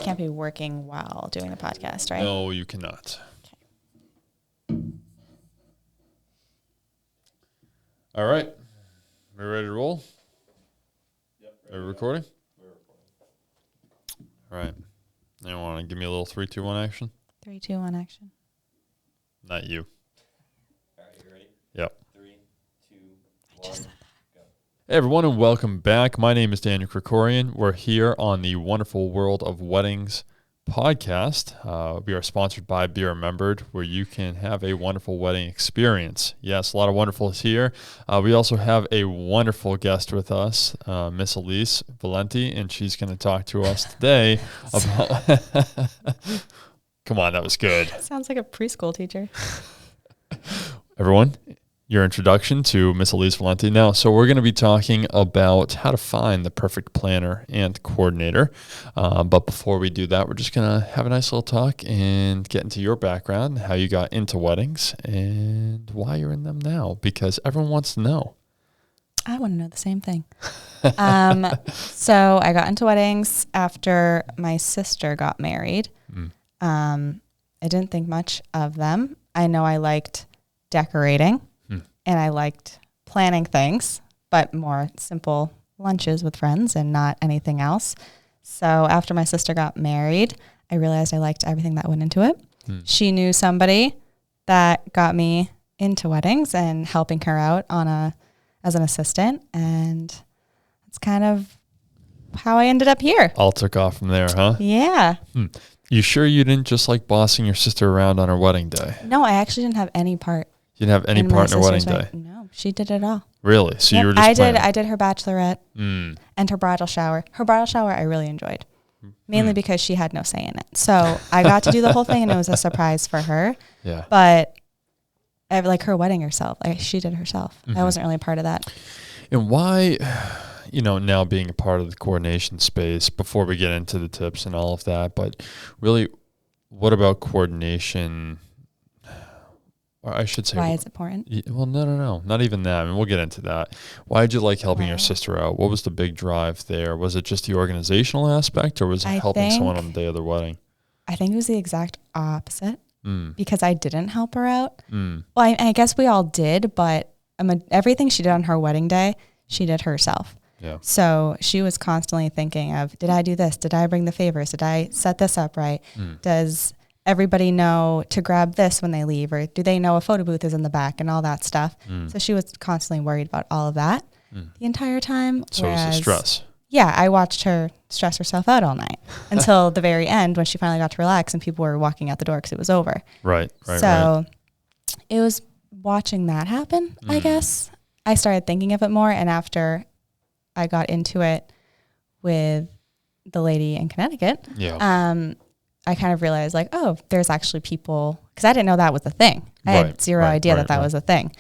can't be working while doing a podcast, right? No, you cannot. Okay. All right. We ready to roll? Yep. Are we recording? We're recording. All right. You want to give me a little 3, 2, 1 action? 3, 2, 1, action. Not you. All right, you ready? Yep. 3, 2, 1, go. Hey everyone, and welcome back. My name is Daniel Krikorian. We're here on the Wonderful World of Weddings podcast. We are sponsored by Be Remembered, where you can have a wonderful wedding experience. Yes, a lot of wonderfuls here. We also have a wonderful guest with us, Miss Elise Valenti, and she's going to talk to us today about... Come on, that was good. Sounds like a preschool teacher. Everyone, your introduction to Miss Elise Valenti now. So we're going to be talking about how to find the perfect planner and coordinator. But before we do that, we're just going to have a nice little talk and get into your background, how you got into weddings, and why you're in them now, because everyone wants to know. I want to know the same thing. So I got into weddings after my sister got married. I didn't think much of them. I know I liked decorating and I liked planning things, but more simple lunches with friends and not anything else. So after my sister got married, I realized I liked everything that went into it. She knew somebody that got me into weddings and helping her out as an assistant. And that's kind of how I ended up here. All took off from there, huh? Yeah. You sure you didn't just like bossing your sister around on her wedding day? No, I actually didn't have any part. You didn't have any in part in my her wedding sister's day? No, she did it all. Really? So you were Yep, just planning. I did her bachelorette and her bridal shower. Her bridal shower I really enjoyed, mainly because she had no say in it. So I got to do the whole thing, and it was a surprise for her. Yeah. But like her wedding herself, she did herself. I wasn't really a part of that. And why, now being a part of the coordination space, before we get into the tips and all of that, but really, what about coordination? Or I should say, Why is it important? Well, no, not even that. I mean, we'll get into that. Why did you like helping your sister out? What was the big drive there? Was it just the organizational aspect, or was it helping someone on the day of their wedding? I think it was the exact opposite because I didn't help her out. Mm. Well, I guess we all did, but everything she did on her wedding day, she did herself. Yeah. So she was constantly thinking of, did I do this? Did I bring the favors? Did I set this up right? Does everybody know to grab this when they leave? Or do they know a photo booth is in the back and all that stuff? So she was constantly worried about all of that the entire time. So it was a stress. Yeah, I watched her stress herself out all night until the very end when she finally got to relax and people were walking out the door because it was over. Right. So it was watching that happen, I guess. I started thinking of it more, and after I got into it with the lady in Connecticut, I kind of realized there's actually people, because I didn't know that was a thing. I had zero idea that was a thing.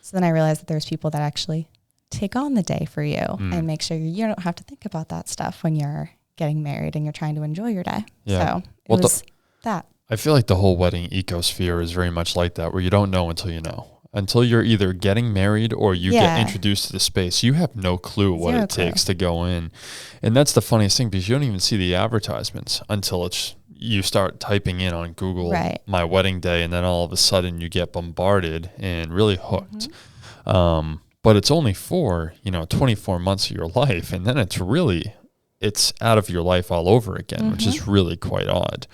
So then I realized that there's people that actually take on the day for you and make sure you don't have to think about that stuff when you're getting married and you're trying to enjoy your day. Yeah. So it was that. I feel like the whole wedding ecosphere is very much like that, where you don't know until you know. Until you're either getting married or you get introduced to the space, you have no clue what it takes to go in. And that's the funniest thing, because you don't even see the advertisements until you start typing in on Google my wedding day, and then all of a sudden you get bombarded and really hooked. But it's only for 24 months of your life, and then it's out of your life all over again, which is really quite odd.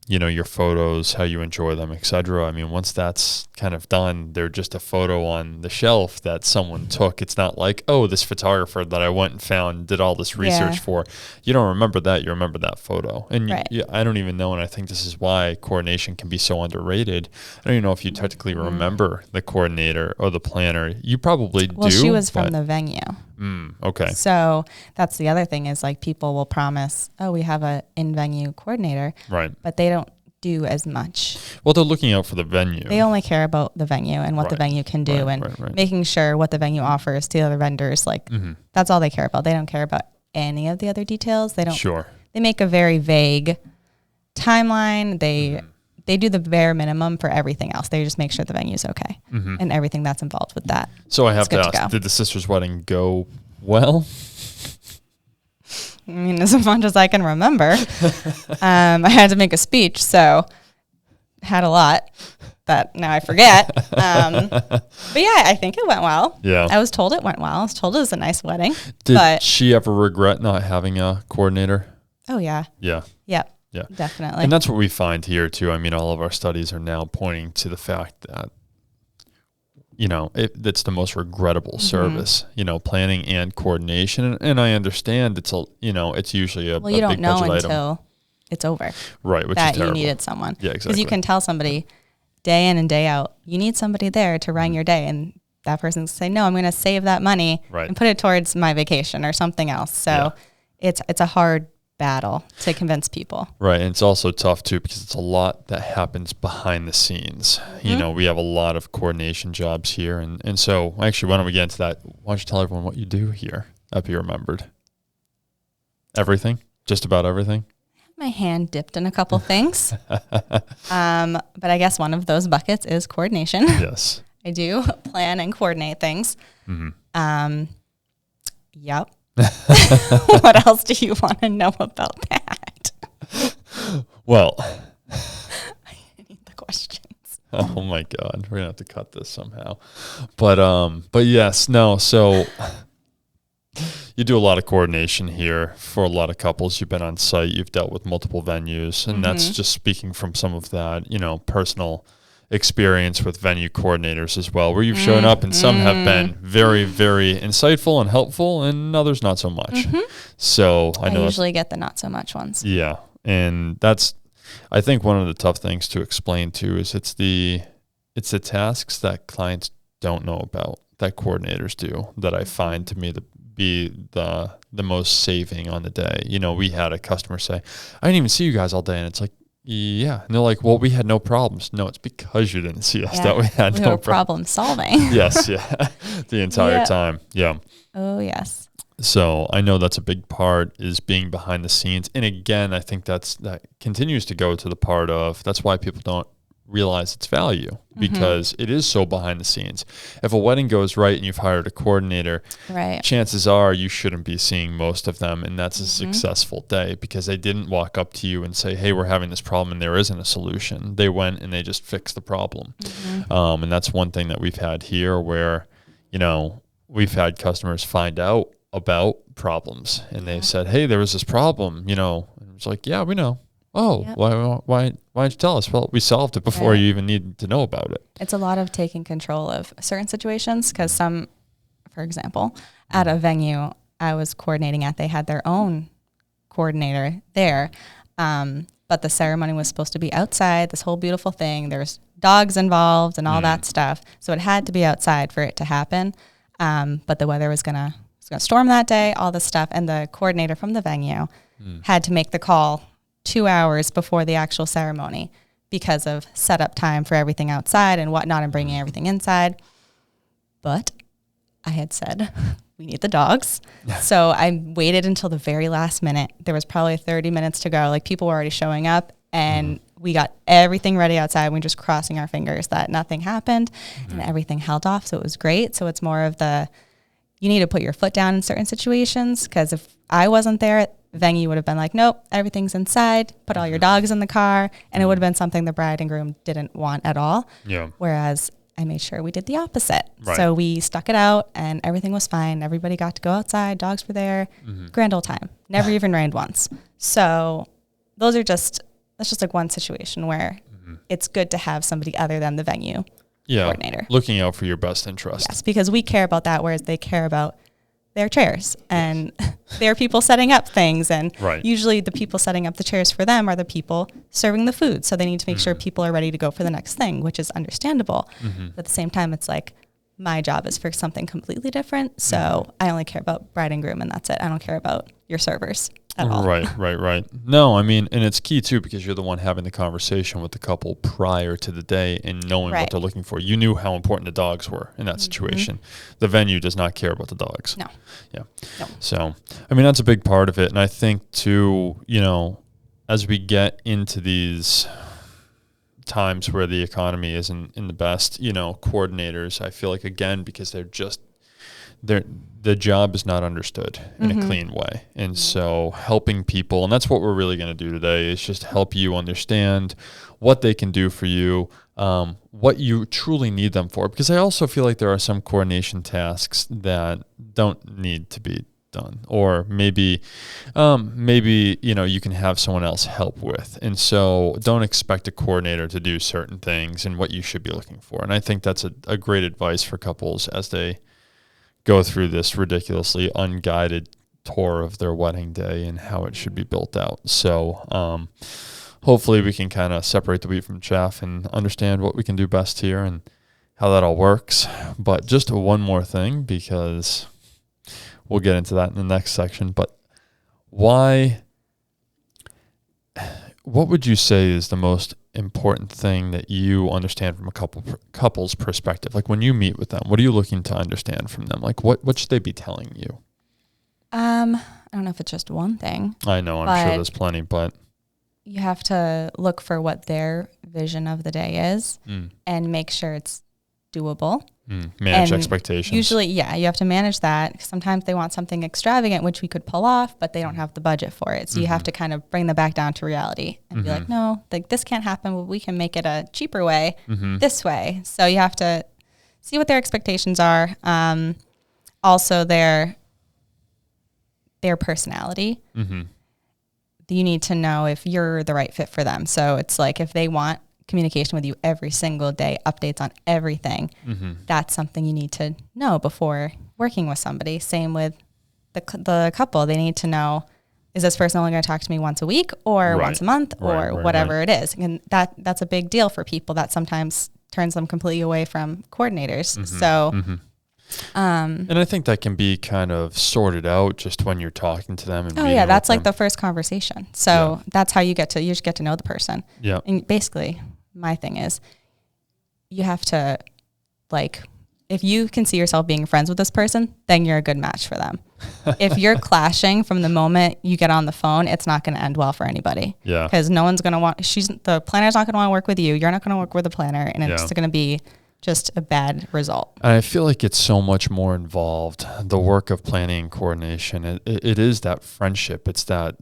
Your photos, how you enjoy them, etc. I mean, once that's kind of done, they're just a photo on the shelf that someone took. It's not like, this photographer that I went and found, did all this research for. You don't remember that. You remember that photo. And I don't even know, and I think this is why coordination can be so underrated. I don't even know if you technically remember the coordinator or the planner. You probably do. Well, she was from the venue. Okay. So that's the other thing is people will promise, we have a in-venue coordinator. Right. But they don't do as much. Well, they're looking out for the venue. They only care about the venue and what the venue can do and making sure what the venue offers to the other vendors. That's all they care about. They don't care about any of the other details. They don't. Sure. They make a very vague timeline. They do the bare minimum for everything else. They just make sure the venue's okay and everything that's involved with that. So I have to ask, did the sister's wedding go well? I mean, as much as I can remember. I had to make a speech, so had a lot that now I forget. But yeah, I think it went well. Yeah. I was told it went well. I was told it was a nice wedding. Did she ever regret not having a coordinator? Oh, yeah. Yeah. Yep. Yeah. Definitely. And that's what we find here too. I mean, all of our studies are now pointing to the fact that, it's the most regrettable service, planning and coordination. And I understand it's usually a you don't big know budget until item. It's over. Right, which that is terrible. You needed someone. Yeah, exactly. Because you can tell somebody day in and day out, you need somebody there to run your day. And that person's say, no, I'm going to save that money and put it towards my vacation or something else. So it's a hard battle to convince people. Right. And it's also tough too, because it's a lot that happens behind the scenes. Mm-hmm. We have a lot of coordination jobs here. And so actually, why don't we get into that? Why don't you tell everyone what you do here at Be Remembered? Everything? Just about everything? My hand dipped in a couple things. But I guess one of those buckets is coordination. Yes. I do plan and coordinate things. Mm-hmm. Yep. What else do you want to know about that? Well, I need the questions. Oh my God, we're gonna have to cut this somehow. But yes, no. So you do a lot of coordination here for a lot of couples. You've been on site. You've dealt with multiple venues, and that's just speaking from some of that, personal experience with venue coordinators as well, where you've shown up, and some have been very, very insightful and helpful, and others not so much. So I know usually get the not so much ones. Yeah, and that's, I think, one of the tough things to explain too is it's the tasks that clients don't know about that coordinators do that I find to me to be the most saving on the day. We had a customer say, I didn't even see you guys all day, and it's like, yeah. And they're like, well, we had no problems. No, it's because you didn't see us that we had no problem solving. Yes, yeah. The entire time. Yeah. Oh, yes. So I know that's a big part, is being behind the scenes. And again, I think that continues to go to the part of, that's why people don't realize its value, because it is so behind the scenes. If a wedding goes right and you've hired a coordinator, chances are you shouldn't be seeing most of them, and that's a successful day, because they didn't walk up to you and say, hey, we're having this problem and there isn't a solution. They went and they just fixed the problem. And that's one thing that we've had here where, we've had customers find out about problems, and they've said, hey, there was this problem, and it's like, yeah, we know. Oh, why didn't you tell us? Well, we solved it before you even needed to know about it. It's a lot of taking control of certain situations, because for example, at a venue I was coordinating at, they had their own coordinator there, but the ceremony was supposed to be outside, this whole beautiful thing. There's dogs involved and all that stuff, so it had to be outside for it to happen. But the weather was gonna storm that day, all this stuff, and the coordinator from the venue had to make the call 2 hours before the actual ceremony because of setup time for everything outside and whatnot, and bringing everything inside. But I had said, we need the dogs. So I waited until the very last minute. There was probably 30 minutes to go. Like, people were already showing up, and we got everything ready outside. We're just crossing our fingers that nothing happened, and everything held off. So it was great. So it's more of you need to put your foot down in certain situations, because if I wasn't there, venue would have been like, nope, everything's inside, put all your dogs in the car, and it would have been something the bride and groom didn't want at all. Yeah. Whereas I made sure we did the opposite. So we stuck it out, and everything was fine. Everybody got to go outside. Dogs were there. Grand old time. Never even rained once. So that's just like one situation where it's good to have somebody other than the venue coordinator. Looking out for your best interest. Yes, because we care about that, whereas they care about their chairs, and their people setting up things, and usually the people setting up the chairs for them are the people serving the food, so they need to make sure people are ready to go for the next thing, which is understandable. But at the same time, it's like, my job is for something completely different, so I only care about bride and groom, and that's it. I don't care about your servers at all. Right. No, I mean, and it's key too, because you're the one having the conversation with the couple prior to the day and knowing what they're looking for. You knew how important the dogs were in that situation. The venue does not care about the dogs. No. Yeah. No. So, I mean, that's a big part of it. And I think too, as we get into these times where the economy isn't in the best, coordinators, I feel like, again, because the job is not understood in a clean way. And so helping people, and that's what we're really going to do today, is just help you understand what they can do for you, what you truly need them for. Because I also feel like there are some coordination tasks that don't need to be done, or maybe you can have someone else help with. And so don't expect a coordinator to do certain things and what you should be looking for. And I think that's a great advice for couples as they go through this ridiculously unguided tour of their wedding day and how it should be built out. So hopefully we can kind of separate the wheat from chaff and understand what we can do best here and how that all works. But just one more thing, because we'll get into that in the next section. But what would you say is the most important thing that you understand from a couple's perspective? Like when you meet with them, what are you looking to understand from them? Like what should they be telling you? I don't know if it's just one thing. I know, I'm sure there's plenty, but you have to look for what their vision of the day is and make sure it's doable. Manage expectations. Usually, you have to manage that. Sometimes they want something extravagant, which we could pull off, but they don't have the budget for it. So you have to kind of bring them back down to reality and be like, no, like this can't happen. Well, we can make it a cheaper way, this way. So you have to see what their expectations are. Also their personality. You need to know if you're the right fit for them. So it's like if they want communication with you every single day, updates on everything, that's something you need to know before working with somebody. Same with the couple. They need to know, is this person only going to talk to me once a week or once a month or whatever it is? And that's a big deal for people. That sometimes turns them completely away from coordinators. So and I think that can be kind of sorted out just when you're talking to them. And that's like the first conversation. So that's how you just get to know the person. Yeah. And basically my thing is you have to, like, if you can see yourself being friends with this person, then you're a good match for them. If you're clashing from the moment you get on the phone, it's not going to end well for anybody. Yeah. Because no one's going to the planner's not going to want to work with you. You're not going to work with the planner, and it's going to be just a bad result. And I feel like it's so much more involved. The work of planning and coordination, it is that friendship. It's that,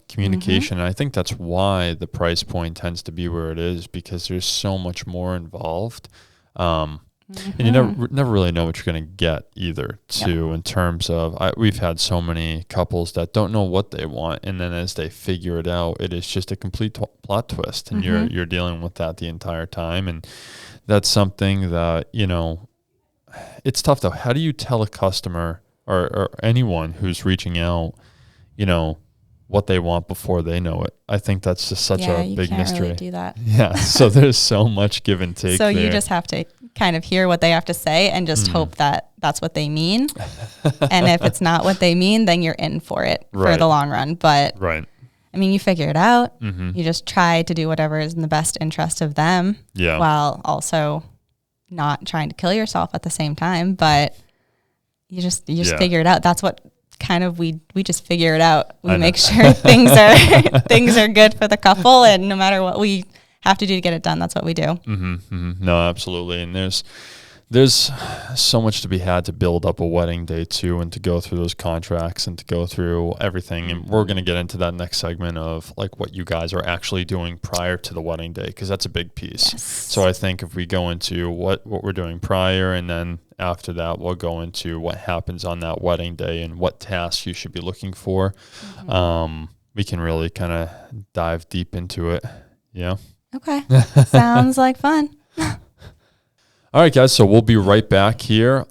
communication. And I think that's why the price point tends to be where it is, because there's so much more involved. And you never really know what you're going to get either, too, in terms of, we've had so many couples that don't know what they want. And then as they figure it out, it is just a complete plot twist. And you're dealing with that the entire time. And that's something that, it's tough though. How do you tell a customer or anyone who's reaching out, what they want before they know it? I think that's just such a big mystery. Really do that. Yeah. So there's so much give and take. So you just have to kind of hear what they have to say and just hope that that's what they mean. And if it's not what they mean, then you're in for it for the long run. But I mean, you figure it out. You just try to do whatever is in the best interest of them, while also not trying to kill yourself at the same time. But you just figure it out. That's what kind of we just figure it out. We make sure things are good for the couple, and no matter what we have to do to get it done, that's what we do. No, absolutely. And there's so much to be had to build up a wedding day too, and to go through those contracts and to go through everything. And we're going to get into that next segment of like what you guys are actually doing prior to the wedding day, because that's a big piece. So I think if we go into what we're doing prior, and then after that we'll go into what happens on that wedding day and what tasks you should be looking for, we can really kind of dive deep into it. Yeah. Okay. Sounds like fun. All right, guys, so we'll be right back here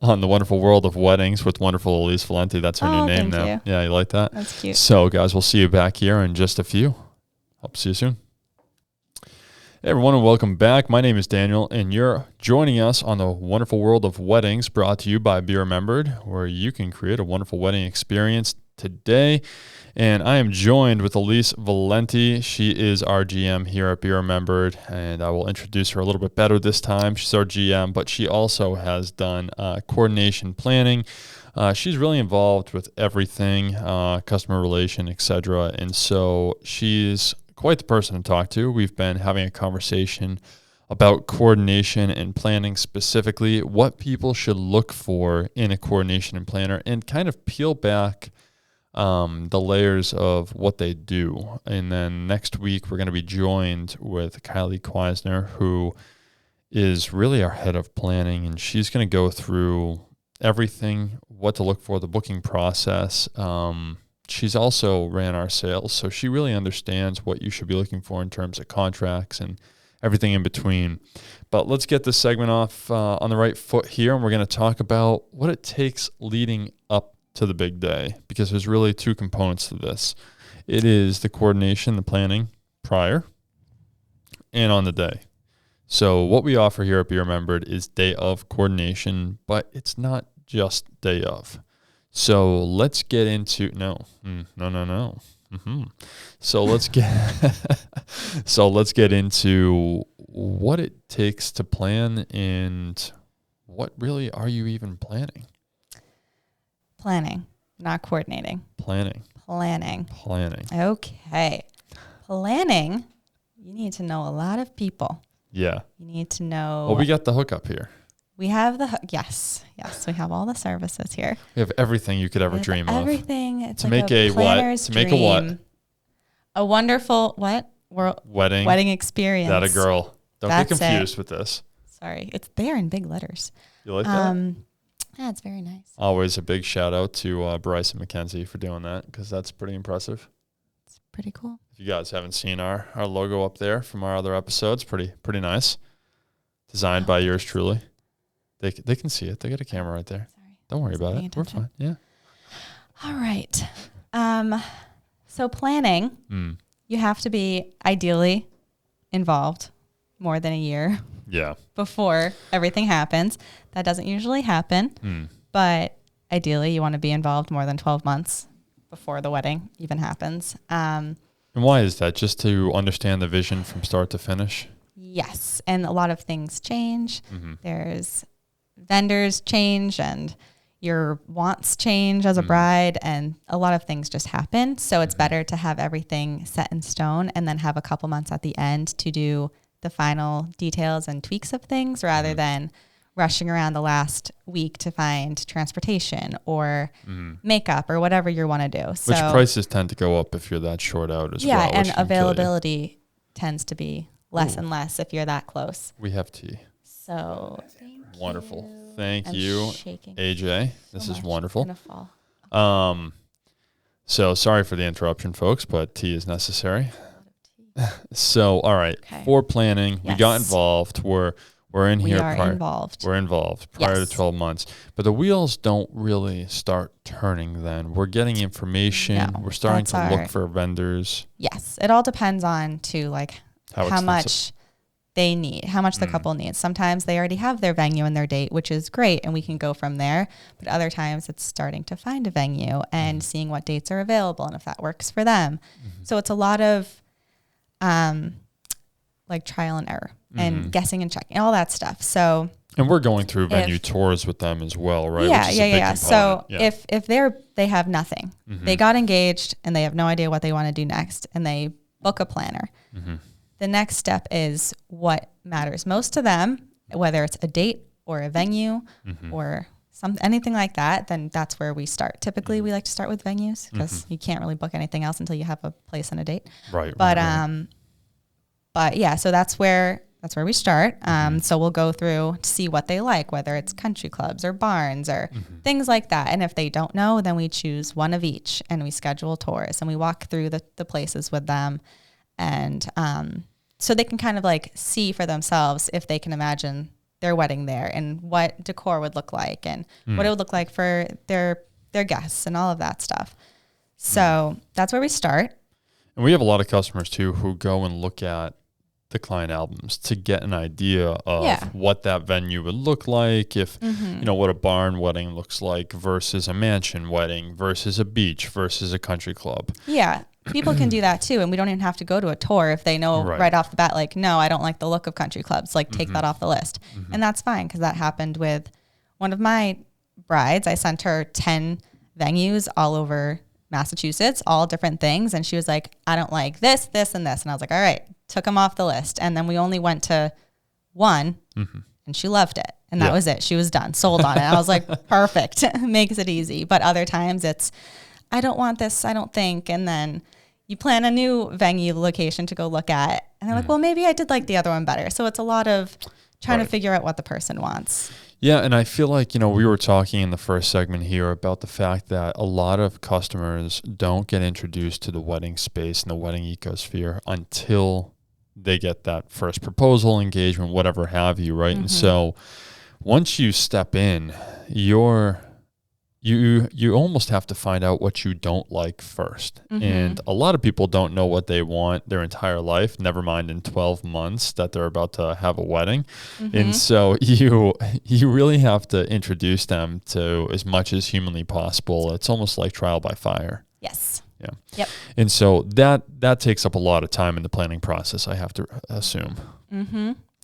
on the wonderful world of weddings with wonderful Elise Valenti. That's her new name now. You. Yeah, you like that? That's cute. So, guys, we'll see you back here in just a few. Hope to see you soon. Hey, everyone, and welcome back. My name is Daniel, and you're joining us on the wonderful world of weddings, brought to you by Be Remembered, where you can create a wonderful wedding experience today. And I am joined with Elise Valenti. She is our GM here at Be Remembered, and I will introduce her a little bit better this time. She's our GM, but she also has done coordination planning. She's really involved with everything, customer relation, etc. And so she's quite the person to talk to. We've been having a conversation about coordination and planning, specifically what people should look for in a coordination and planner, and kind of peel back the layers of what they do. And then next week, we're going to be joined with Kylie Queisner, who is really our head of planning, and she's going to go through everything, what to look for, the booking process. She's also ran our sales, so she really understands what you should be looking for in terms of contracts and everything in between. But let's get this segment off on the right foot here, and we're going to talk about what it takes leading up to the big day, because there's really two components to this. It is the coordination, the planning prior, and on the day. So what we offer here at Be Remembered is day of coordination, but it's not just day of. So let's get into no. So let's get into what it takes to plan, and what really are you even planning? Planning, not coordinating. Planning. Okay. Planning, you need to know a lot of people. Yeah. You need to know. Well, we got the hookup here. We have yes, we have all the services here. We have everything you could ever dream everything. of. It's to like make a what? To make a what? A wonderful what? Wedding experience. That a girl. Don't That's get confused with this. Sorry, it's there in big letters. You like that? Yeah, it's very nice. Always a big shout out to Bryce and Mackenzie for doing that, because that's pretty impressive. It's pretty cool. If you guys haven't seen our logo up there from our other episodes, pretty nice. Designed by yours truly. They can see it. They got a camera right there. Sorry. Don't worry about it. We're fine. Yeah. All right. So planning, you have to be ideally involved more than a year. Yeah. Before everything happens. That doesn't usually happen, but ideally you want to be involved more than 12 months before the wedding even happens. And why is that? Just to understand the vision from start to finish? Yes. And a lot of things change. There's vendors change, and your wants change as a bride, and a lot of things just happen. So it's better to have everything set in stone and then have a couple months at the end to do the final details and tweaks of things, rather than rushing around the last week to find transportation or makeup or whatever you want to do. So, which prices tend to go up if you're that short out as well. Yeah, and availability tends to be less and less if you're that close. We have tea. So wonderful. Thank you, AJ. This is wonderful. So sorry for the interruption, folks, but tea is necessary. So, all right, for planning, we got involved. We're in here. We're involved prior to 12 months. But the wheels don't really start turning then. We're getting information. We're starting to look for vendors. Yes. It all depends on, too, like how much they need, how much the couple needs. Sometimes they already have their venue and their date, which is great, and we can go from there. But other times it's starting to find a venue and seeing what dates are available and if that works for them. So it's a lot of like trial and error and guessing and checking, all that stuff. So, and we're going through venue tours with them as well, right? Yeah. So if they have nothing, they got engaged and they have no idea what they want to do next, and they book a planner. The next step is what matters most to them, whether it's a date or a venue or anything like that. Then that's where we start. Typically, we like to start with venues because you can't really book anything else until you have a place and a date. Right. But yeah, so that's where we start. So we'll go through to see what they like, whether it's country clubs or barns or things like that. And if they don't know, then we choose one of each and we schedule tours and we walk through the places with them. And so they can kind of like see for themselves if they can imagine their wedding there and what decor would look like and what it would look like for their guests and all of that stuff. So that's where we start. And we have a lot of customers too who go and look at the client albums to get an idea of what that venue would look like, if you know what a barn wedding looks like versus a mansion wedding versus a beach versus a country club. Yeah. People can do that too, and we don't even have to go to a tour if they know right off the bat, like, no, I don't like the look of country clubs, like take that off the list. And that's fine, because that happened with one of my brides. I sent her 10 venues all over Massachusetts, all different things, and she was like, I don't like this, this, and this. And I was like, all right, took them off the list. And then we only went to one, and she loved it. And that was it. She was done, sold on it. I was like, perfect. Makes it easy. But other times it's, I don't want this, I don't think. And then you plan a new venue location to go look at. And they're like, well, maybe I did like the other one better. So it's a lot of trying to figure out what the person wants. Yeah, and I feel like, we were talking in the first segment here about the fact that a lot of customers don't get introduced to the wedding space and the wedding ecosphere until they get that first proposal, engagement, whatever have you, right? And so once you step in, you almost have to find out what you don't like first. And a lot of people don't know what they want their entire life, never mind in 12 months that they're about to have a wedding. And so you really have to introduce them to as much as humanly possible. It's almost like trial by fire. Yes. Yeah. Yep. And so that takes up a lot of time in the planning process, I have to assume.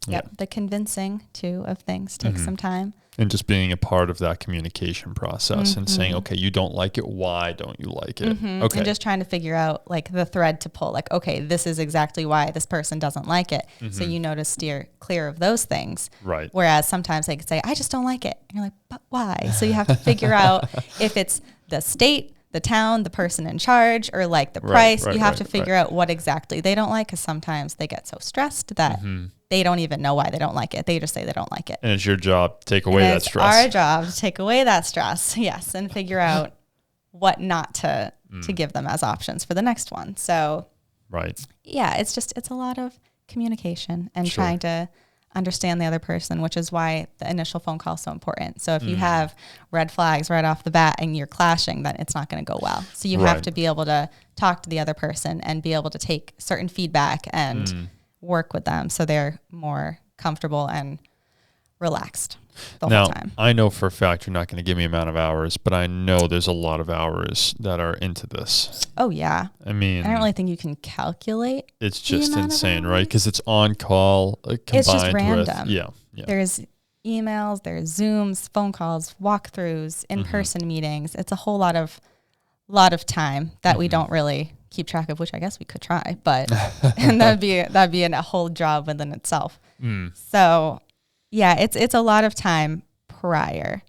Yep. The convincing too of things takes some time. And just being a part of that communication process and saying, okay, you don't like it. Why don't you like it? Okay. And just trying to figure out like the thread to pull, like, okay, this is exactly why this person doesn't like it. So you know to steer clear of those things. Right. Whereas sometimes they could say, I just don't like it. And you're like, but why? So you have to figure out if it's the state, the town, the person in charge, or like the price. You have to figure out what exactly they don't like, because sometimes they get so stressed that they don't even know why they don't like it. They just say they don't like it. And it's your job to take away that stress. It's our job to take away that stress, yes, and figure out what not to give them as options for the next one. So, yeah, it's a lot of communication and trying to understand the other person, which is why the initial phone call is so important. So if you have red flags right off the bat and you're clashing, then it's not going to go well. So you have to be able to talk to the other person and be able to take certain feedback and work with them so they're more comfortable and relaxed the whole time. I know for a fact you're not going to give me amount of hours, but I know there's a lot of hours that are into this. Oh, yeah. I mean, I don't really think you can calculate. It's just insane, right? Because it's on call combined it's just random. With, There's emails, there's Zooms, phone calls, walkthroughs, in-person meetings. It's a whole lot of time that we don't really keep track of, which I guess we could try, but and that'd be a whole job within itself. So yeah, it's a lot of time prior.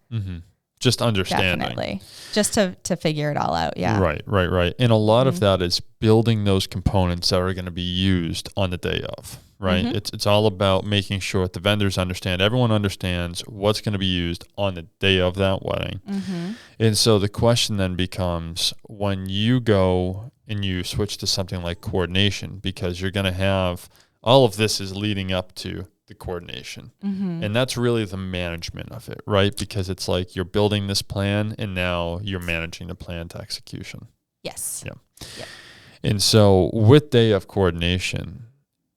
Just understanding. Definitely. Just to figure it all out. Yeah. Right. And a lot of that is building those components that are going to be used on the day of, right? It's all about making sure that the vendors understand, everyone understands what's going to be used on the day of that wedding. And so the question then becomes, when you go and you switch to something like coordination, because you're going to have all of this is leading up to the coordination. And that's really the management of it, right? Because it's like you're building this plan and now you're managing the plan to execution. Yes. Yeah. And so with day of coordination,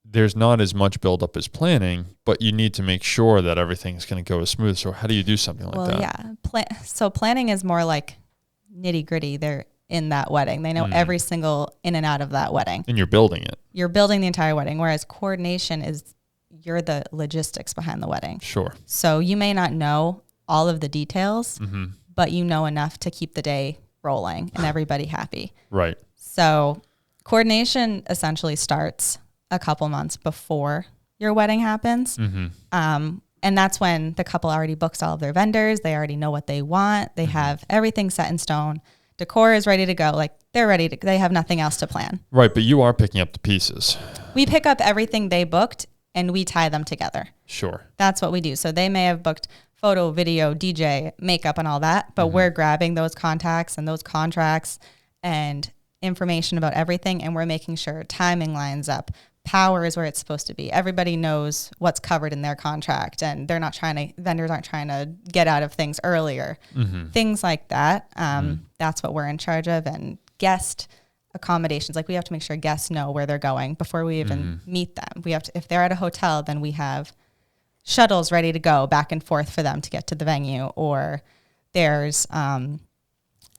there's not as much buildup as planning, but you need to make sure that everything's going to go as smooth. So how do you do something like that? So planning is more like nitty gritty. They're in that wedding. They know every single in and out of that wedding. And you're building it. You're building the entire wedding, whereas coordination is you're the logistics behind the wedding. Sure. So you may not know all of the details, but you know enough to keep the day rolling and everybody happy. Right. So coordination essentially starts a couple months before your wedding happens. And that's when the couple already books all of their vendors. They already know what they want. They have everything set in stone. Decor is ready to go. Like they're ready to, they have nothing else to plan. Right. But you are picking up the pieces. We pick up everything they booked and we tie them together. Sure. That's what we do. So they may have booked photo, video, DJ, makeup and all that, but we're grabbing those contacts and those contracts and information about everything. And we're making sure timing lines up. Power is where it's supposed to be. Everybody knows what's covered in their contract and vendors aren't trying to get out of things earlier. Things like that. That's what we're in charge of. And guest accommodations. Like we have to make sure guests know where they're going before we even meet them. We have to, if they're at a hotel, then we have shuttles ready to go back and forth for them to get to the venue, or there's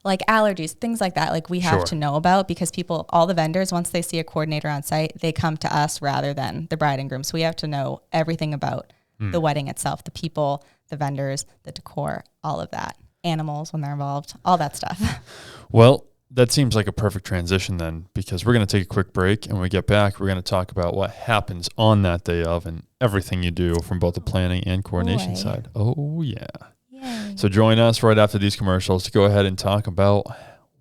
like allergies, things like that. Like we have to know about, because all the vendors, once they see a coordinator on site, they come to us rather than the bride and groom. So we have to know everything about the wedding itself, the people, the vendors, the decor, all of that, animals when they're involved, all that stuff. Well, that seems like a perfect transition then, because we're going to take a quick break, and when we get back, we're going to talk about what happens on that day of and everything you do from both the planning and coordination side. Oh, yeah. Yay. So join us right after these commercials to go ahead and talk about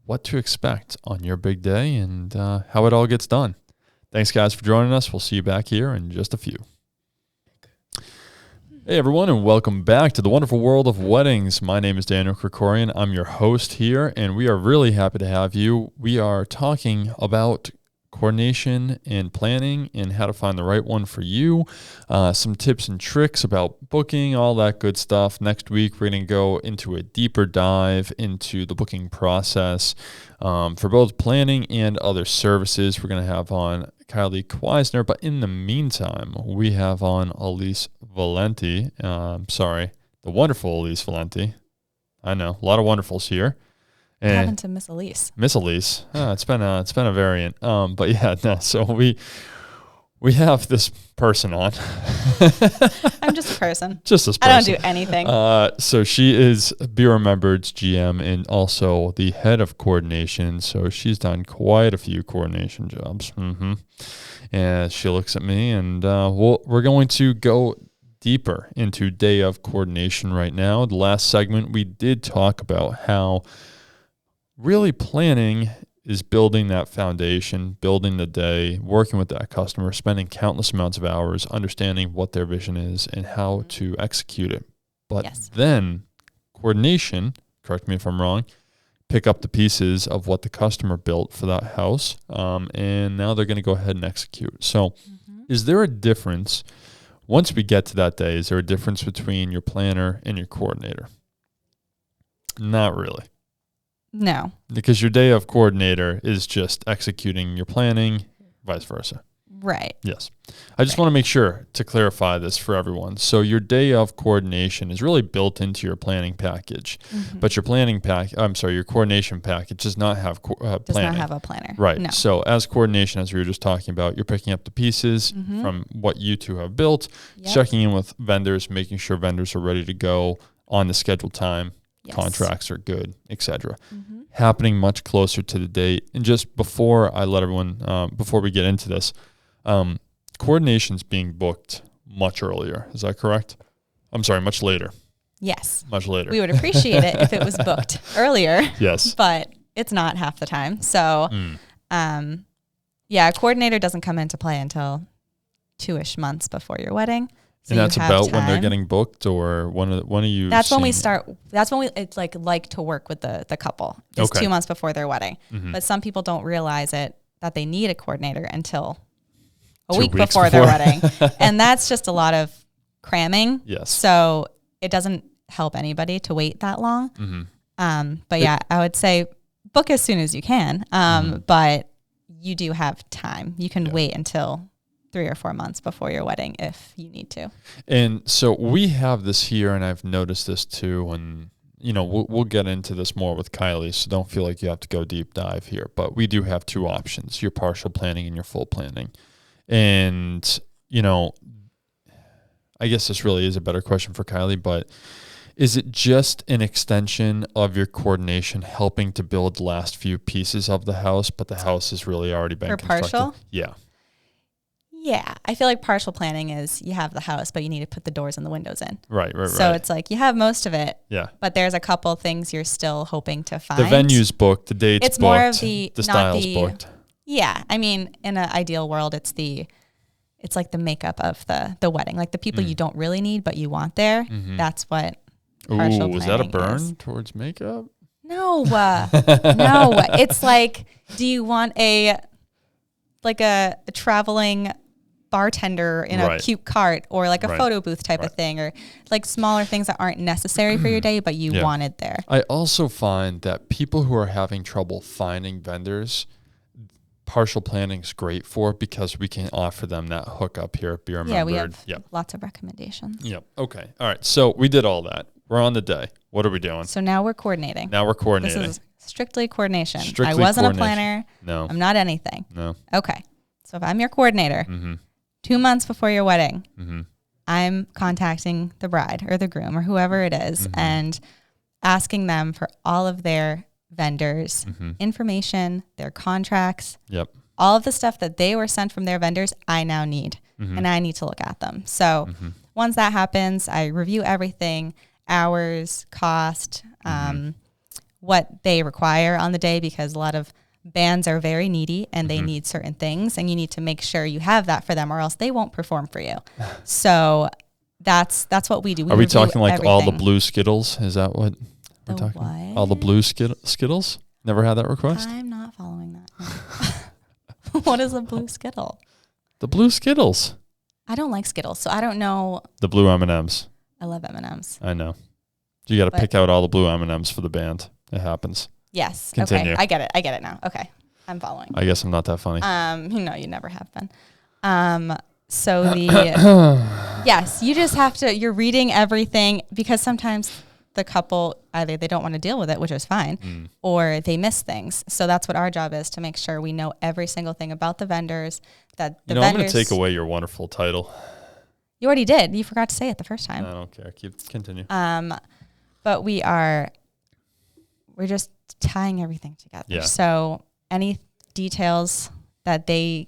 what to expect on your big day and how it all gets done. Thanks, guys, for joining us. We'll see you back here in just a few. Hey, everyone, and welcome back to the wonderful world of weddings. My name is Daniel Krikorian. I'm your host here, and we are really happy to have you. We are talking about coordination and planning and how to find the right one for you, some tips and tricks about booking, all that good stuff. Next week, we're going to go into a deeper dive into the booking process for both planning and other services. We're going to have on Kylie Kweisner, but in the meantime, we have on Elise Valenti. The wonderful Elise Valenti. I know, a lot of wonderfuls here. What happened to Miss Elise? Miss Elise. It's been a variant. But yeah, no. So we have this person on. I'm just a person. Just this person. I don't do anything. So she is Be Remembered's GM and also the head of coordination. So she's done quite a few coordination jobs. And she looks at me, and we're going to go deeper into day of coordination right now. The last segment, we did talk about how really planning is building that foundation, building the day, working with that customer, spending countless amounts of hours, understanding what their vision is and how to execute it. But then coordination, correct me if I'm wrong, pick up the pieces of what the customer built for that house, and now they're going to go ahead and execute. So is there a difference, once we get to that day, is there a difference between your planner and your coordinator? Not really. No. Because your day of coordinator is just executing your planning, vice versa. Right. Yes. I just want to make sure to clarify this for everyone. So your day of coordination is really built into your planning package, but your your coordination package does not have planning. Does not have a planner. Right. No. So as coordination, as we were just talking about, you're picking up the pieces from what you two have built, checking in with vendors, making sure vendors are ready to go on the scheduled time. Contracts are good, etc. Happening much closer to the date. And just before I let everyone, before we get into this, coordination's being booked much earlier. Is that correct? I'm sorry, much later. Yes. Much later. We would appreciate it if it was booked earlier. Yes. But it's not half the time. So, a coordinator doesn't come into play until 2-ish months before your wedding. So and that's about when they're getting booked, or when are you? That's when we start. That's when it's like to work with the couple. It's 2 months before their wedding. But some people don't realize that they need a coordinator until a week before their wedding. And that's just a lot of cramming. Yes. So it doesn't help anybody to wait that long. But yeah, I would say book as soon as you can. But you do have time. You can wait until 3 or 4 months before your wedding if you need to. And so we have this here, and I've noticed this too, and we'll get into this more with Kylie, so don't feel like you have to go deep dive here, but we do have 2 options, your partial planning and your full planning. And I guess this really is a better question for Kylie, but is it just an extension of your coordination helping to build the last few pieces of the house, but the house has really already been constructed? Partial? Yeah. Yeah, I feel like partial planning is you have the house, but you need to put the doors and the windows in. Right. So it's like you have most of it. Yeah. But there's a couple things you're still hoping to find. The venue's booked, the date's booked. It's more of the style's booked. Yeah, I mean, in an ideal world, it's like the makeup of the wedding, like the people you don't really need but you want there. That's what partial planning is. Was that a burn towards makeup? No, no. It's like, do you want a traveling bartender in a cute cart, or like a photo booth type of thing, or like smaller things that aren't necessary for your day, but you wanted there. I also find that people who are having trouble finding vendors, partial planning is great for, because we can offer them that hookup here. Be remembered. Yeah, we have lots of recommendations. Yep. Okay. All right. So we did all that. We're on the day. What are we doing? So now we're coordinating. This is strictly coordination. I wasn't a planner. No. I'm not anything. No. Okay. So if I'm your coordinator, 2 months before your wedding, I'm contacting the bride or the groom or whoever it is and asking them for all of their vendors information, their contracts, Yep. all of the stuff that they were sent from their vendors, I now need, and I need to look at them. So once that happens, I review everything, hours, cost, what they require on the day, because a lot of bands are very needy and they need certain things, and you need to make sure you have that for them, or else they won't perform for you. So that's what we do. Are we talking like all the everything. blue Skittles? Is that what we're The talking? what? All the blue Skittles? Never had that request? I'm not following that. No. What is a blue Skittle? The blue Skittles. I don't like Skittles, so I don't know. The blue M&Ms. I love M&Ms. I know. You got to But- pick out all the blue M&Ms for the band. It happens. Yes. Continue. Okay. I get it now. Okay. I'm following. I guess I'm not that funny. No, you never have been. So the yes, you just have to. You're reading everything, because sometimes the couple either they don't want to deal with it, which is fine, or they miss things. So that's what our job is, to make sure we know every single thing about the vendors. That the I'm vendors. going to take away your wonderful title. You already did. You forgot to say it the first time. I don't care. Continue. But we're just tying everything together. Yeah. So any details that the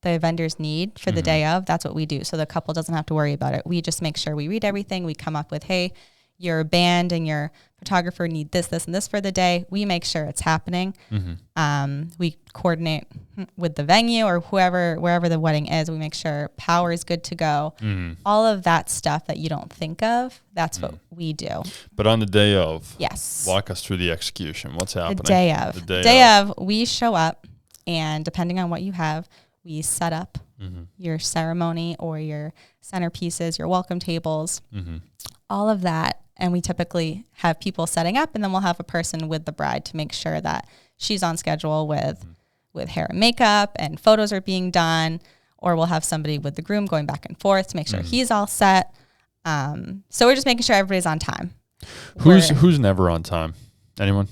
vendors need for the day of, that's what we do. So the couple doesn't have to worry about it. We just make sure we read everything. We come up with, hey, your band and your photographer need this, this, and this for the day. We make sure it's happening. We coordinate with the venue or wherever the wedding is. We make sure power is good to go. All of that stuff that you don't think of, that's what we do. But on the day of, Yes. walk us through the execution. What's happening? The day of. The day of. We show up, and depending on what you have, we set up your ceremony or your centerpieces, your welcome tables, all of that. And we typically have people setting up, and then we'll have a person with the bride to make sure that she's on schedule with hair and makeup, and photos are being done, or we'll have somebody with the groom going back and forth to make sure he's all set. So we're just making sure everybody's on time. Who's never on time? Anyone?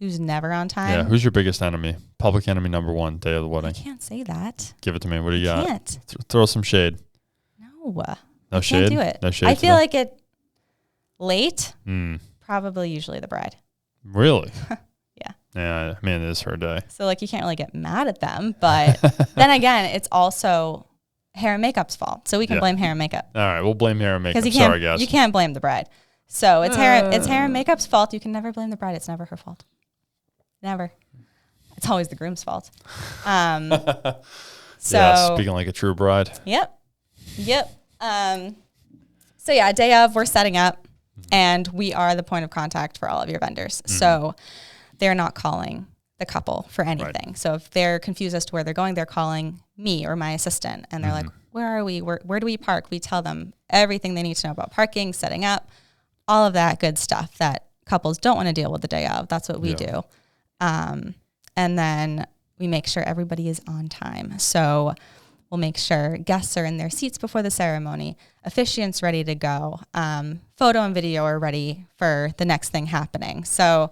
Who's never on time? Yeah. Who's your biggest enemy? Public enemy number one, day of the I wedding. can't say that. Give it to me. What do you got? Can't. Throw some shade. No. No shade? Can't do it. No shade I feel today? like it late, probably usually the bride. Really? Yeah. Yeah, I mean, it is her day. So like you can't really get mad at them, but then again, it's also hair and makeup's fault. So we can blame hair and makeup. All right, we'll blame hair and makeup. Because Sorry, guys. you can't blame the bride. So it's hair and makeup's fault. You can never blame the bride. It's never her fault. Never. It's always the groom's fault. So yeah, speaking like a true bride. Yep. So yeah, day of, we're setting up, and we are the point of contact for all of your vendors. So they're not calling the couple for anything. Right. So if they're confused as to where they're going, they're calling me or my assistant, and they're like, where are we? Where do we park? We tell them everything they need to know about parking, setting up, all of that good stuff that couples don't want to deal with the day of. That's what we do. And then we make sure everybody is on time. So we'll make sure guests are in their seats before the ceremony, officiant's ready to go, photo and video are ready for the next thing happening. So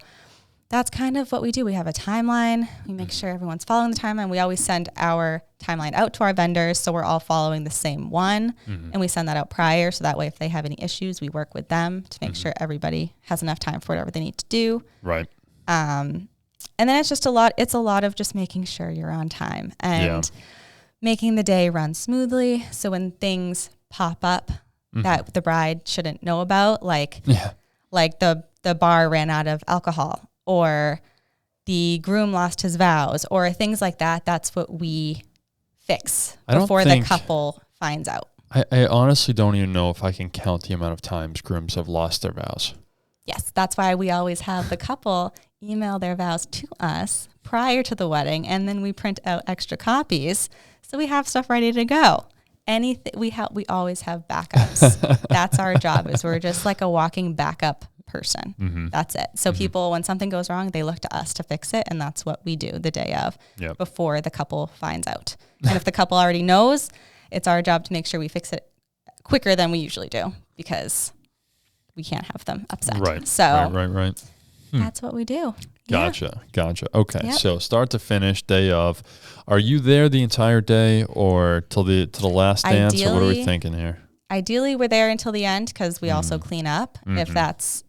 that's kind of what we do. We have a timeline. We make sure everyone's following the timeline. We always send our timeline out to our vendors, so we're all following the same one, and we send that out prior, so that way if they have any issues, we work with them to make sure everybody has enough time for whatever they need to do. Right. And then it's just a lot of just making sure you're on time and making the day run smoothly. So when things pop up that the bride shouldn't know about, like the bar ran out of alcohol, or the groom lost his vows, or things like that, that's what we fix before the couple finds out. I honestly don't even know if I can count the amount of times grooms have lost their vows. Yes, that's why we always have the couple email their vows to us prior to the wedding, and then we print out extra copies so we have stuff ready to go. Anything we always have backups. That's our job, is we're just like a walking backup person. That's it. So people, when something goes wrong, they look to us to fix it, and that's what we do the day of before the couple finds out. And if the couple already knows, it's our job to make sure we fix it quicker than we usually do, because we can't have them upset. Right. So right. That's what we do. Gotcha. Okay. So start to finish, day of. Are you there the entire day, or till the last dance, or what are we thinking here? Ideally, we're there until the end, because we also clean up if that's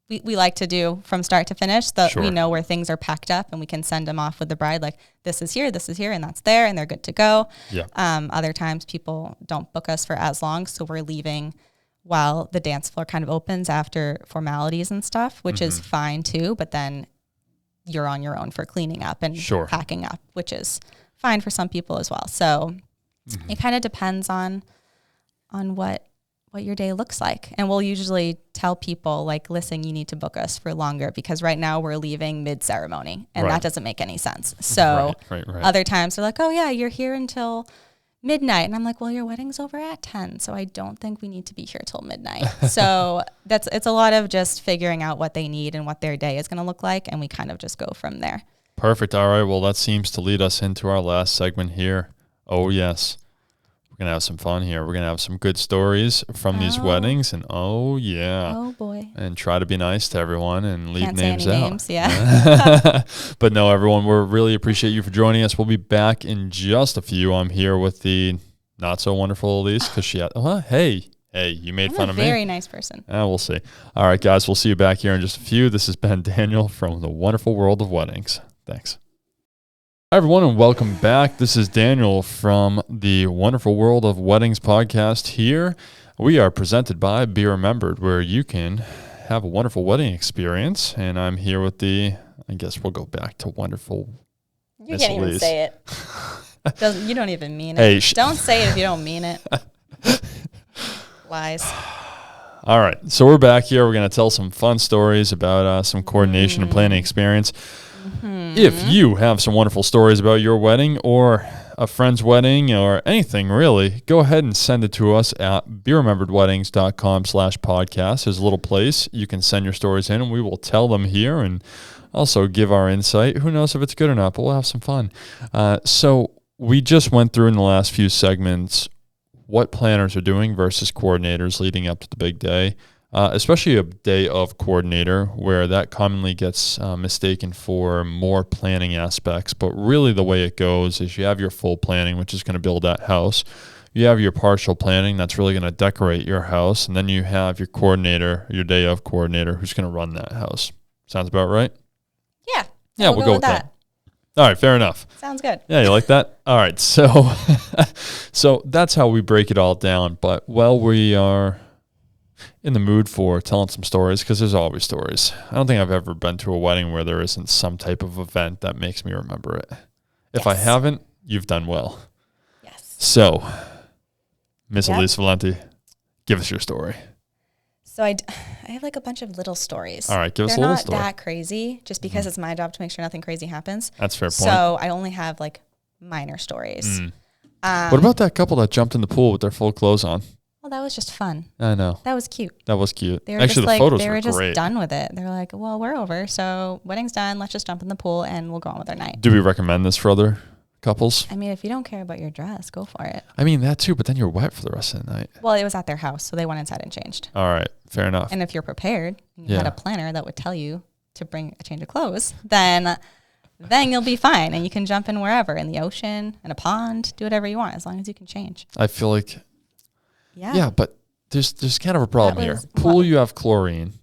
we like to do from start to finish. Sure. We know where things are packed up and we can send them off with the bride. Like this is here, and that's there, and they're good to go. Yeah. Other times people don't book us for as long. So we're leaving while the dance floor kind of opens after formalities and stuff, which is fine too. But then you're on your own for cleaning up and packing up, which is fine for some people as well. So it kind of depends on what your day looks like. And we'll usually tell people like, listen, you need to book us for longer because right now we're leaving mid-ceremony and that doesn't make any sense. So other times they're like, oh yeah, you're here until midnight. And I'm like, well, your wedding's over at 10. So I don't think we need to be here till midnight. So it's a lot of just figuring out what they need and what their day is going to look like. And we kind of just go from there. Perfect. All right. Well, that seems to lead us into our last segment here. Oh yes. We're going to have some fun here. We're going to have some good stories from these weddings. And oh boy. And try to be nice to everyone and leave Can't names say any out. Names, yeah. But no, everyone, we really appreciate you for joining us. We'll be back in just a few. I'm here with the not so wonderful Elise because she had, hey, you made fun of me. I'm a very nice person. We'll see. All right, guys, we'll see you back here in just a few. This has been Daniel from the Wonderful World of Weddings. Thanks. Hi, everyone, and welcome back. This is Daniel from the Wonderful World of Weddings podcast here. We are presented by Be Remembered, where you can have a wonderful wedding experience. And I'm here with I guess we'll go back to wonderful. You can't even say it. You don't even mean it. Hey, don't say it if you don't mean it. Lies. All right, so we're back here. We're going to tell some fun stories about some coordination and planning experience. If you have some wonderful stories about your wedding or a friend's wedding or anything really, go ahead and send it to us at berememberedweddings.com/podcast. There's a little place you can send your stories in and we will tell them here and also give our insight. Who knows if it's good or not, but we'll have some fun. So we just went through in the last few segments what planners are doing versus coordinators leading up to the big day. Especially a day of coordinator where that commonly gets mistaken for more planning aspects. But really the way it goes is you have your full planning, which is going to build that house. You have your partial planning that's really going to decorate your house. And then you have your coordinator, your day of coordinator, who's going to run that house. Sounds about right? Yeah. Yeah, we'll go with that. All right, fair enough. Sounds good. Yeah, you like that? All right, so that's how we break it all down. But we are in the mood for telling some stories because there's always stories. I don't think I've ever been to a wedding where there isn't some type of event that makes me remember it. If I haven't, you've done well. Yes. So, Miss Elise Valenti, give us your story. So I have like a bunch of little stories. All right, give us a little story. They're not that crazy just because it's my job to make sure nothing crazy happens. That's a fair point. So I only have like minor stories. What about that couple that jumped in the pool with their full clothes on? Well, that was just fun. I know. That was cute. Actually, the photos they were were just great. done with it. They're like, well, we're over. So wedding's done. Let's just jump in the pool and we'll go on with our night. Do we recommend this for other couples? I mean, if you don't care about your dress, go for it. I mean, that too, but then you're wet for the rest of the night. Well, it was at their house, so they went inside and changed. All right. Fair enough. And if you're prepared, you had a planner that would tell you to bring a change of clothes, then you'll be fine. And you can jump in wherever, in the ocean, in a pond, do whatever you want, as long as you can change. I feel like, yeah, but there's kind of a problem here. Pool, you have chlorine.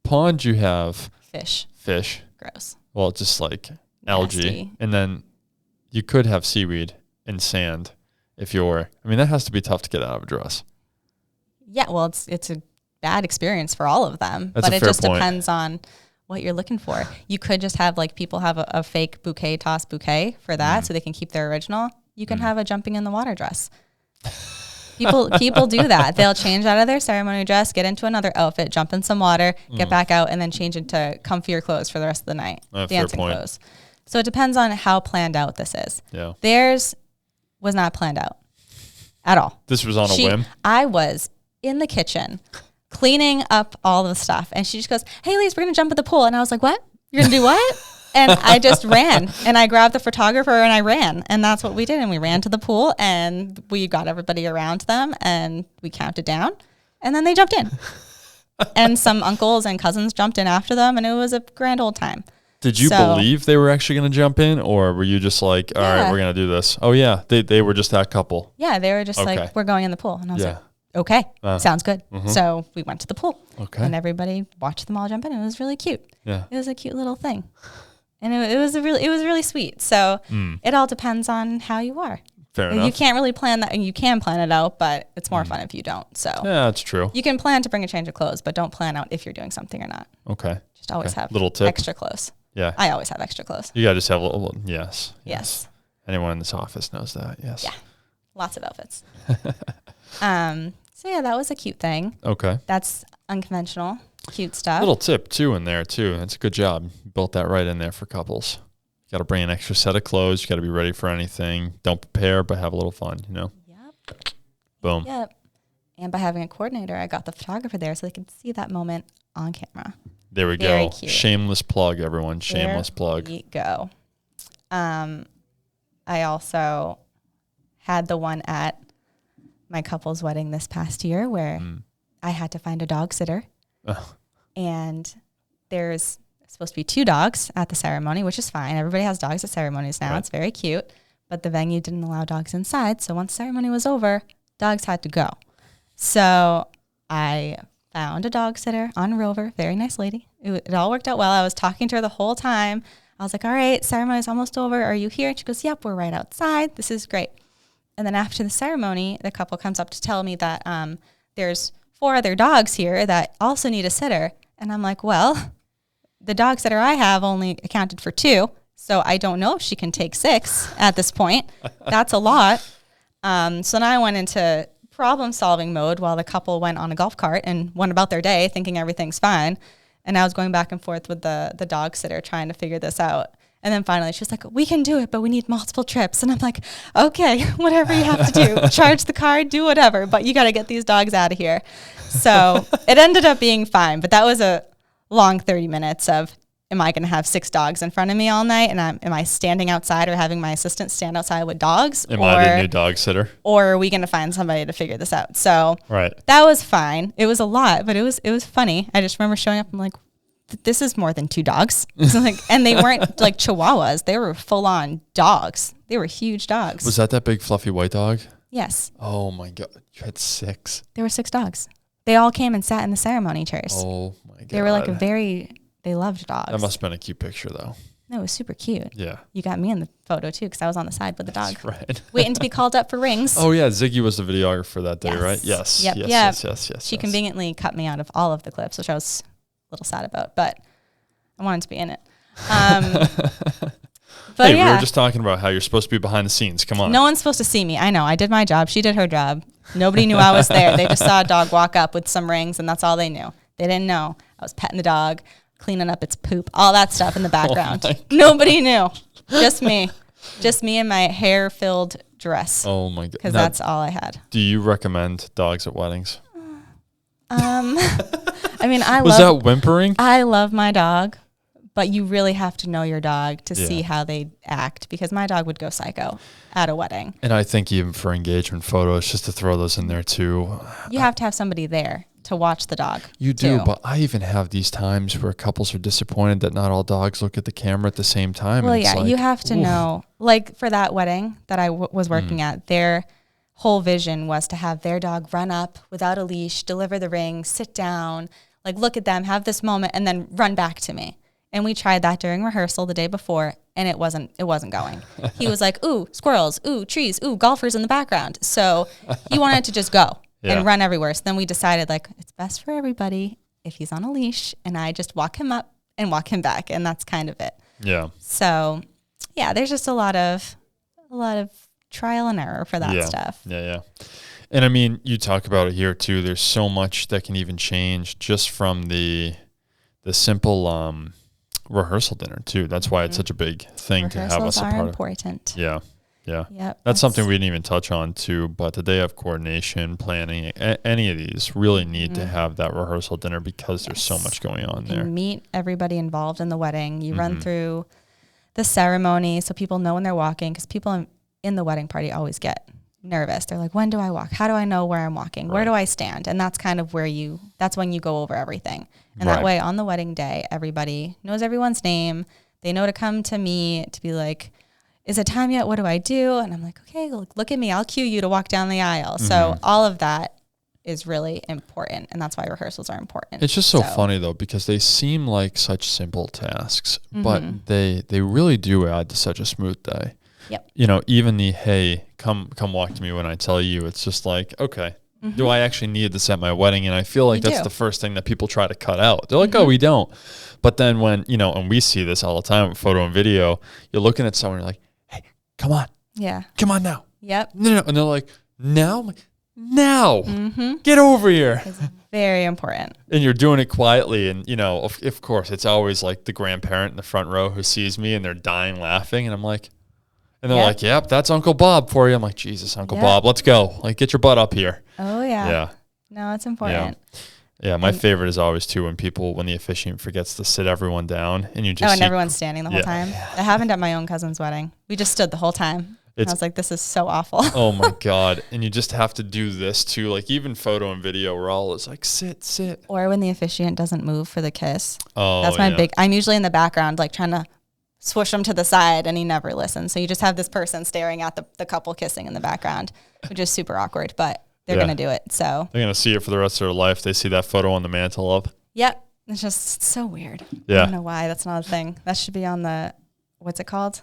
Pond, you have fish. Gross. Well, just like algae. Nasty. And then you could have seaweed and sand that has to be tough to get out of a dress. Yeah, well, it's a bad experience for all of them. That's but it just point. Depends on what you're looking for. You could just have like people have a fake toss bouquet for that so they can keep their original. You can have a jumping in the water dress. People do that. They'll change out of their ceremony dress, get into another outfit, jump in some water, get back out, and then change into comfier clothes for the rest of the night. Dancing clothes. So it depends on how planned out this is. Yeah. Theirs was not planned out at all. This was on a whim? I was in the kitchen cleaning up all the stuff, and she just goes, "Hey, Lise, we're going to jump in the pool." And I was like, "What? You're going to do what?" And I just ran, and I grabbed the photographer and I ran, and that's what we did. And we ran to the pool and we got everybody around them and we counted down and then they jumped in and some uncles and cousins jumped in after them and it was a grand old time. Did you believe they were actually going to jump in or were you just like, all right, we're going to do this? Oh yeah. They were just that couple. Yeah. They were just like, we're going in the pool. And I was like, okay, sounds good. So we went to the pool. Okay. And everybody watched them all jump in. It was really cute. Yeah. It was a cute little thing. And it was really sweet. So it all depends on how you are. Fair enough. You can't really plan that, and you can plan it out, but it's more fun if you don't. So yeah, that's true. you can plan to bring a change of clothes, but don't plan out if you're doing something or not. Okay. Just always have little tip. extra clothes. Yeah. I always have extra clothes. You gotta just have a little. Yes. Anyone in this office knows that. Yes. Yeah. Lots of outfits. So yeah, that was a cute thing. Okay. That's unconventional, cute stuff. Little tip too in there too. That's a good job. Built that right in there for couples. You got to bring an extra set of clothes. You got to be ready for anything. Don't prepare, but have a little fun. Yep. Boom. Yep. And by having a coordinator, I got the photographer there so they could see that moment on camera. There we Very go. cute. Shameless plug, everyone. Shameless plug. There we go. I also had the one at my couple's wedding this past year where I had to find a dog sitter. And there's supposed to be 2 dogs at the ceremony, which is fine. Everybody has dogs at ceremonies now. Right. It's very cute. But the venue didn't allow dogs inside. So once the ceremony was over, dogs had to go. So I found a dog sitter on Rover, very nice lady. It all worked out well. I was talking to her the whole time. I was like, all right, ceremony's almost over. Are you here? And she goes, yep, we're right outside. This is great. And then after the ceremony, the couple comes up to tell me that there's 4 other dogs here that also need a sitter. And I'm like, well, the dog sitter I have only accounted for 2. So I don't know if she can take 6 at this point. That's a lot. So now I went into problem-solving mode while the couple went on a golf cart and went about their day thinking everything's fine. And I was going back and forth with the dog sitter trying to figure this out. And then finally she's like, we can do it, but we need multiple trips. And I'm like, okay, whatever you have to do. Charge the card, do whatever, but you got to get these dogs out of here. So it ended up being fine. But that was a long 30 minutes of, am I going to have 6 dogs in front of me all night? And am I standing outside or having my assistant stand outside with dogs? Am I the new dog sitter? Or are we going to find somebody to figure this out? So right. That was fine. It was a lot, but it was funny. I just remember showing up and like, this is more than 2 dogs. And they weren't like Chihuahuas. They were full on dogs. They were huge dogs. Was that big fluffy white dog? Yes. Oh my God. You had 6. There were 6 dogs. They all came and sat in the ceremony chairs. Oh my God. They were like they loved dogs. That must have been a cute picture though. No, it was super cute. Yeah. You got me in the photo too because I was on the side with the dog. That's right. Waiting to be called up for rings. Oh yeah, Ziggy was the videographer that day, Yes. right? Yes. Yep. Yes. She conveniently cut me out of all of the clips, which I was a little sad about, but I wanted to be in it. But hey, yeah. we were just talking about how you're supposed to be behind the scenes. Come on. No one's supposed to see me. I know. I did my job. She did her job. Nobody knew I was there. They just saw a dog walk up with some rings, and that's all they knew. They didn't know I was petting the dog, cleaning up its poop, all that stuff in the background. Nobody knew. Just me. Just me in my hair-filled dress. Oh, my God. Because that's all I had. Do you recommend dogs at weddings? I mean, Was that whimpering? I love my dog. But you really have to know your dog to see how they act because my dog would go psycho at a wedding. And I think even for engagement photos, just to throw those in there too. You have to have somebody there to watch the dog. You do, but I even have these times where couples are disappointed that not all dogs look at the camera at the same time. Well, and it's yeah, like, you have to know. Like for that wedding that I was working at, their whole vision was to have their dog run up without a leash, deliver the ring, sit down, like look at them, have this moment, and then run back to me. And we tried that during rehearsal the day before, and it wasn't going. He was like, ooh, squirrels, ooh, trees, ooh, golfers in the background. So he wanted to just go and run everywhere. So then we decided, like, it's best for everybody if he's on a leash, and I just walk him up and walk him back, and that's kind of it. Yeah. So, yeah, there's just a lot of trial and error for that stuff. Yeah. And I mean, you talk about it here too. There's so much that can even change just from the simple rehearsal dinner too. That's why it's such a big thing to have us a part of. Important. Yeah. Yep, that's something we didn't even touch on too, but the day of coordination, planning, any of these really need to have that rehearsal dinner because there's so much going on there. You meet everybody involved in the wedding. You run through the ceremony so people know when they're walking because people in the wedding party always get nervous. They're like, when do I walk? How do I know where I'm walking? Where do I stand? And that's kind of that's when you go over everything. And that way on the wedding day, everybody knows everyone's name. They know to come to me to be like, is it time yet? What do I do? And I'm like, okay, look at me. I'll cue you to walk down the aisle. So all of that is really important, and that's why rehearsals are important. It's just so funny though, because they seem like such simple tasks, but they really do add to such a smooth day. Yep. You know, even the, hey, come walk to me when I tell you, it's just like, okay, do I actually need this at my wedding? And I feel like that's the first thing that people try to cut out. They're like, oh, we don't. But then when, you know, and we see this all the time with photo and video, you're looking at someone, you're like, hey, come on. Yeah. Come on now. Yep. No. And they're like, now? I'm like, now. Get over here. It's very important. And you're doing it quietly. And, you know, of course, it's always like the grandparent in the front row who sees me and they're dying laughing. And I'm like, and they're like, yep, that's Uncle Bob for you. I'm like, Jesus, Uncle Bob, let's go. Like, get your butt up here. Oh, yeah. Yeah. No, it's important. Yeah, my favorite is always, too, when the officiant forgets to sit everyone down and you just and everyone's standing the whole time. It happened at my own cousin's wedding. We just stood the whole time. I was like, this is so awful. Oh, my God. And you just have to do this, too. Like, even photo and video, we're all like, sit. Or when the officiant doesn't move for the kiss. Oh, that's my big, I'm usually in the background, like, trying to swoosh him to the side, and he never listens. So you just have this person staring at the couple kissing in the background, which is super awkward, but they're going to do it. So they're going to see it for the rest of their life. They see that photo on the mantle up. Yep. It's just so weird. Yeah. I don't know why that's not a thing. That should be on the, what's it called?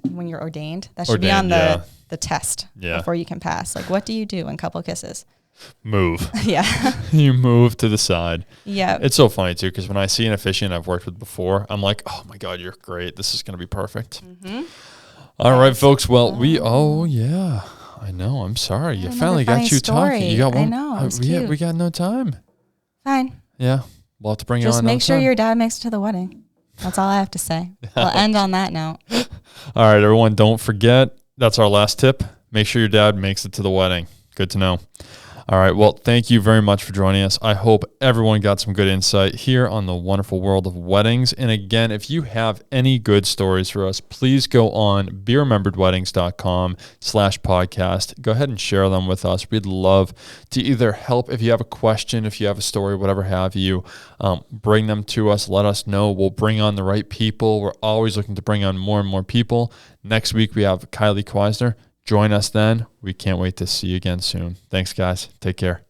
When you're ordained. That should be on the test before you can pass. Like, what do you do in couple kisses? Move. Yeah. You move to the side. Yeah. It's so funny too, because when I see an officiant I've worked with before, I'm like, oh my God, you're great. This is going to be perfect. All right, folks. Well, I know. I'm sorry. You finally got you talking. You got one. I know. It was cute. We got no time. Fine. Yeah. We'll have to bring you on. Just make sure your dad makes it to the wedding. That's all I have to say. We'll end on that note. All right, everyone. Don't forget. That's our last tip. Make sure your dad makes it to the wedding. Good to know. All right. Well, thank you very much for joining us. I hope everyone got some good insight here on the wonderful world of weddings. And again, if you have any good stories for us, please go on berememberedweddings.com/podcast. Go ahead and share them with us. We'd love to either help if you have a question, if you have a story, whatever have you, bring them to us. Let us know. We'll bring on the right people. We're always looking to bring on more and more people. Next week, we have Kylie Kweisner. Join us then. We can't wait to see you again soon. Thanks, guys. Take care.